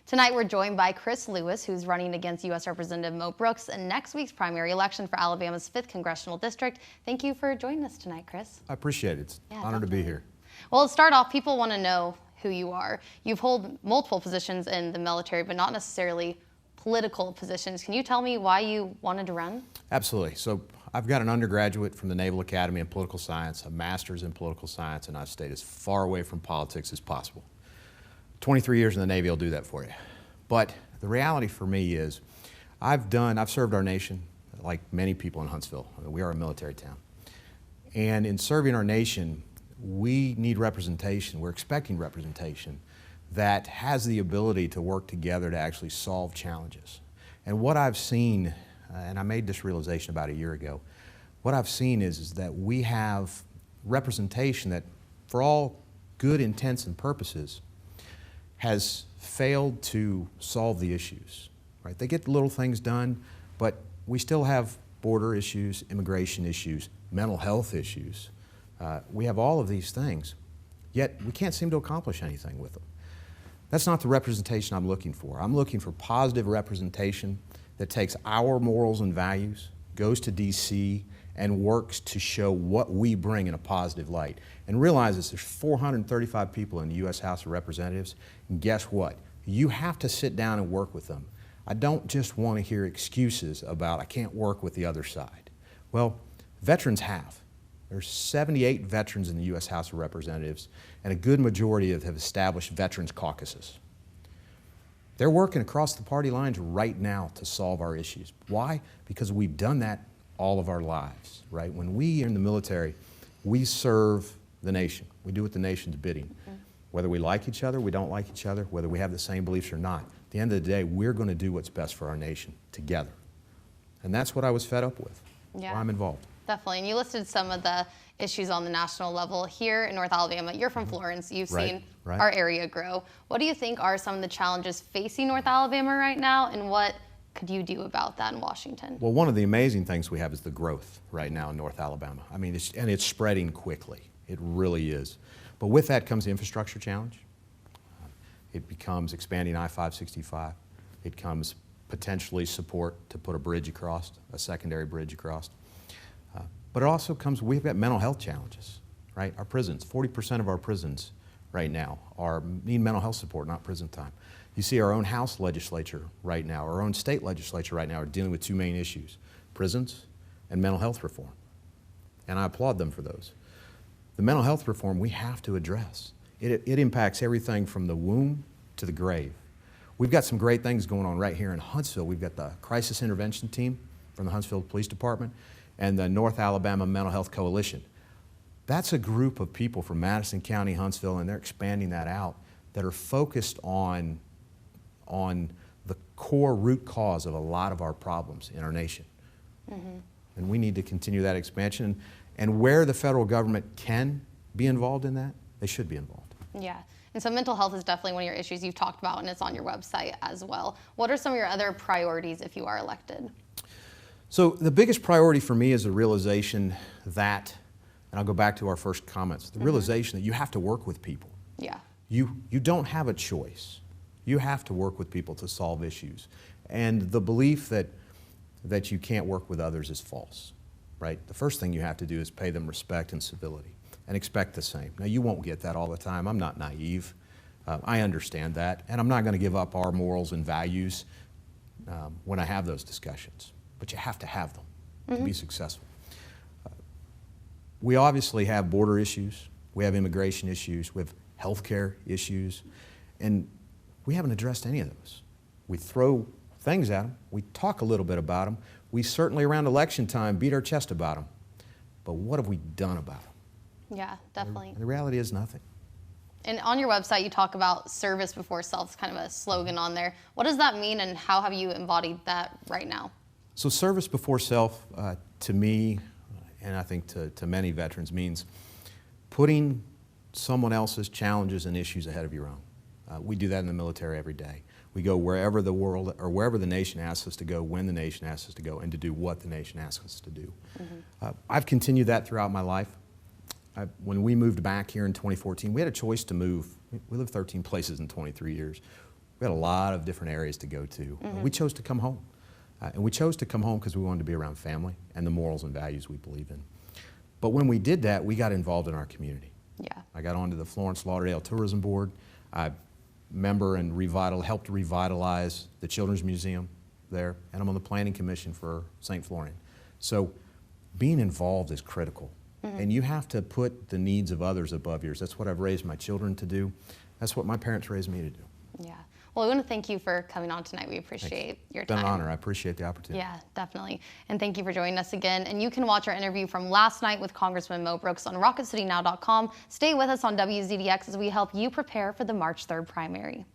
Tonight we're joined by Chris Lewis, who's running against U.S. Representative Mo Brooks in next week's primary election for Alabama's 5th Congressional District. Thank you for joining us tonight, Chris. I appreciate it. It's an honor to be here. Well, to start off, people want to know who you are. You've held multiple positions in the military, but not necessarily political positions. Can you tell me why you wanted to run? Absolutely. So I've got an undergraduate from the Naval Academy in political science, a master's in political science, and I've stayed as far away from politics as possible. 23 years in the Navy will do that for you. But the reality for me is I've served our nation like many people in Huntsville. We are a military town. And in serving our nation, we need representation. We're expecting representation that has the ability to work together to actually solve challenges. And what I've seen, and I made this realization about a year ago, what I've seen is that we have representation that, for all good intents and purposes, has failed to solve the issues, right? They get the little things done, but we still have border issues, immigration issues, mental health issues. We have all of these things, yet we can't seem to accomplish anything with them. That's not the representation I'm looking for. I'm looking for positive representation that takes our morals and values, goes to D.C., and works to show what we bring in a positive light. And realizes there's 435 people in the U.S. House of Representatives, and guess what? You have to sit down and work with them. I don't just want to hear excuses about I can't work with the other side. Well, veterans have. There's 78 veterans in the U.S. House of Representatives, and a good majority have established veterans caucuses. They're working across the party lines right now to solve our issues. Why? Because we've done that all of our lives, right? When we are in the military, we serve the nation. We do what the nation's bidding. Whether we like each other, we don't like each other, whether we have the same beliefs or not, at the end of the day, we're going to do what's best for our nation together. And that's what I was fed up with. Yeah. Why I'm involved. Definitely. And you listed some of the issues on the national level here in North Alabama. You're from Florence. You've seen our area grow. What do you think are some of the challenges facing North Alabama right now, and what could you do about that in Washington? Well, one of the amazing things we have is the growth right now in North Alabama. I mean, it's spreading quickly. It really is. But with that comes the infrastructure challenge. It becomes expanding I-565. It comes potentially support to put a bridge across, a secondary bridge across. But it also comes, we've got mental health challenges, right? Our prisons, 40% of our prisons right now need mental health support, not prison time. You see our own House legislature right now, our own state legislature right now are dealing with two main issues, prisons and mental health reform. And I applaud them for those. The mental health reform we have to address. It impacts everything from the womb to the grave. We've got some great things going on right here in Huntsville. We've got the crisis intervention team from the Huntsville Police Department and the North Alabama Mental Health Coalition. That's a group of people from Madison County, Huntsville, and they're expanding that out, that are focused on the core root cause of a lot of our problems in our nation. And we need to continue that expansion. And where the federal government can be involved in that, they should be involved. Yeah. And so mental health is definitely one of your issues you've talked about, and it's on your website as well. What are some of your other priorities if you are elected? So the biggest priority for me is the realization that, and I'll go back to our first comments, the realization that you have to work with people. Yeah. You don't have a choice. You have to work with people to solve issues. And the belief that you can't work with others is false, right? The first thing you have to do is pay them respect and civility and expect the same. Now, you won't get that all the time. I'm not naive. I understand that. And I'm not going to give up our morals and values when I have those discussions. But you have to have them to be successful. We obviously have border issues. We have immigration issues. We have healthcare issues. And we haven't addressed any of those. We throw things at them. We talk a little bit about them. We certainly, around election time, beat our chest about them. But what have we done about them? Yeah, definitely. The reality is nothing. And on your website, you talk about service before self. It's kind of a slogan on there. What does that mean, and how have you embodied that right now? So service before self, to me, and I think to many veterans, means putting someone else's challenges and issues ahead of your own. We do that in the military every day. We go wherever the world or wherever the nation asks us to go, when the nation asks us to go, and to do what the nation asks us to do. I've continued that throughout my life. When we moved back here in 2014, we had a choice to move. We lived 13 places in 23 years. We had a lot of different areas to go to. We chose to come home. And we chose to come home because we wanted to be around family and the morals and values we believe in. But when we did that, we got involved in our community. Yeah. I got onto the Florence Lauderdale Tourism Board. I helped revitalize the Children's Museum there, and I'm on the Planning Commission for St. Florian. So being involved is critical. And you have to put the needs of others above yours. That's what I've raised my children to do. That's what my parents raised me to do. Yeah. Well, we want to thank you for coming on tonight. We appreciate your time. It's been an honor. I appreciate the opportunity. Yeah, definitely. And thank you for joining us again. And you can watch our interview from last night with Congressman Mo Brooks on RocketCityNow.com. Stay with us on WZDX as we help you prepare for the March 3rd primary.